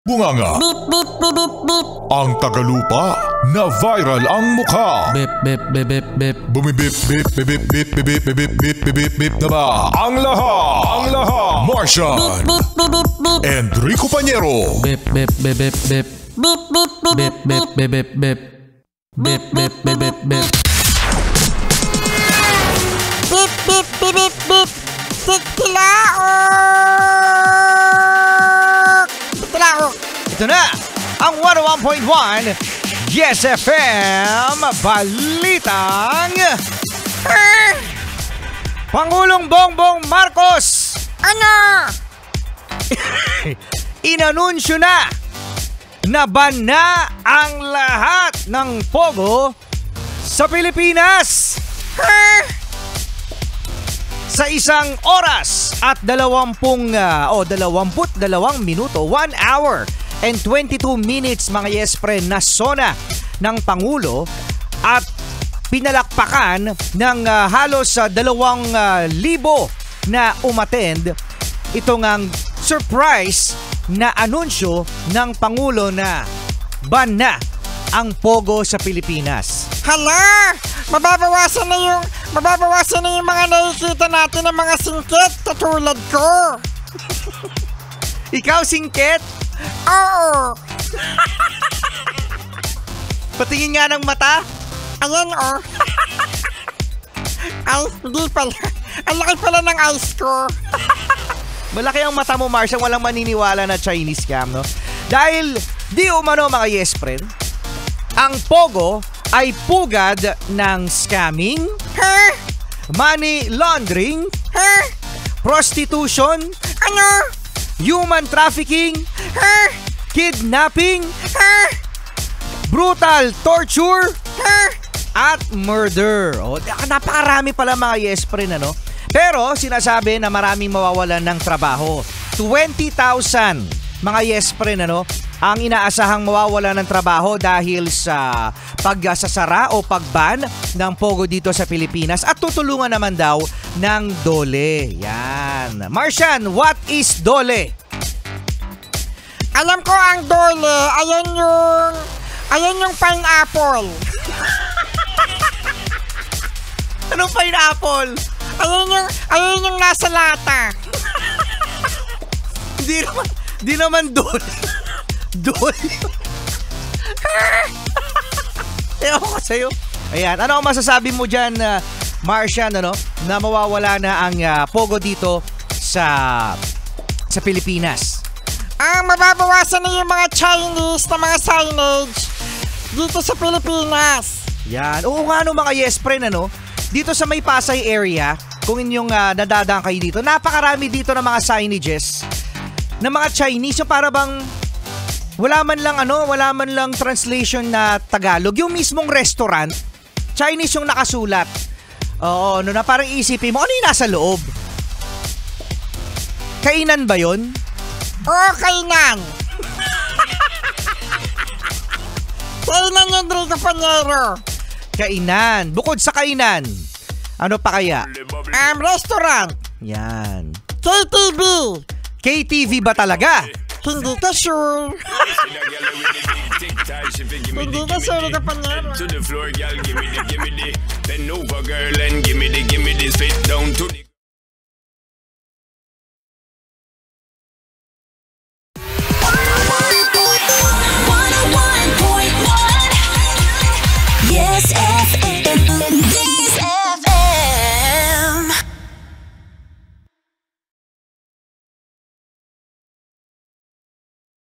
Bunganga. Beep, beep, beep, beep, beep. Ang Tagalupa na viral ang mukha. Bip, bip, bip, bip, bip. Bumibip, bip, bip, bip, bip, bip, bip, bip, bip, bip, bip, bip na ba? Ang lahat. Martian. Beep, beep, beep, beep. Enrico Pañero. Bip, bip, bip, bip, bip. Beep, beep, beep, Bip, bip, bip, bip, bip. Bip, bip, bip, bip, bip. beep, beep, beep, beep, beep. Tikilaok! Ito na ang 101.1 Yes FM Balitang Pangulong Bongbong Marcos Ano? inanunsyo na ban na ang lahat ng pogo sa Pilipinas sa isang oras at 22 minuto, 1 hour and 22 minutes mga yespre na sona ng Pangulo at pinalakpakan ng halos 2,000 na umattend itong ang surprise na anunsyo ng Pangulo na ban na ang pogo sa Pilipinas. Hala! Mababawasan na yung mga nakikita natin ng mga singkit katulad ko. Ikaw, singket? Oo. Patingin nga ng mata. Ayan oh. Ay, hindi pala. Ang laki pala ng eyes ko. Malaki ang mata mo, Marcia. Walang maniniwala na Chinese scam, no? Dahil di umano mga yes friend, ang pogo ay pugad ng scamming, money laundering, prostitution, Ano? human trafficking, kidnapping, brutal torture, at murder. O, napakarami pala mga yes friend, ano? Pero sinasabi na maraming mawawalan ng trabaho. 20,000 mga yes friend, ano? Ang inaasahang mawawala ng trabaho dahil sa pagsasara o pagban ng pogo dito sa Pilipinas at tutulungan naman daw ng DOLE. Yan. Martian, what is DOLE? Alam ko ang dole. Ayan yung pineapple. Anong pineapple? Ayan yung nasa lata. Di naman DOLE. DOLE. Ewan ko sa'yo. Ayan. Ano ang masasabi mo dyan, Martian, ano, na mawawala na ang pogo dito sa Pilipinas? Mababawasan na yung mga Chinese na mga signage dito sa Pilipinas. Yan. Oo nga no mga yes friend, ano? Dito sa may Pasay area, kung inyong nadadaan kayo dito, napakarami dito ng mga signages na mga Chinese yung para bang wala man lang translation na Tagalog. Yung mismong restaurant, Chinese yung nakasulat. Oo, no, na parang isipin mo, ano yung nasa loob? Kainan ba yun? Oo, kainan. Kainan yung Enrico Pañero. Kainan. Bukod sa kainan, ano pa kaya? Restaurant. Yan. KTV. KTV ba talaga? Hindi ka sure. Hindi ka sure ka Pañero. To the floor, girl, give me the, bend over, girl, and give me the, spit down to the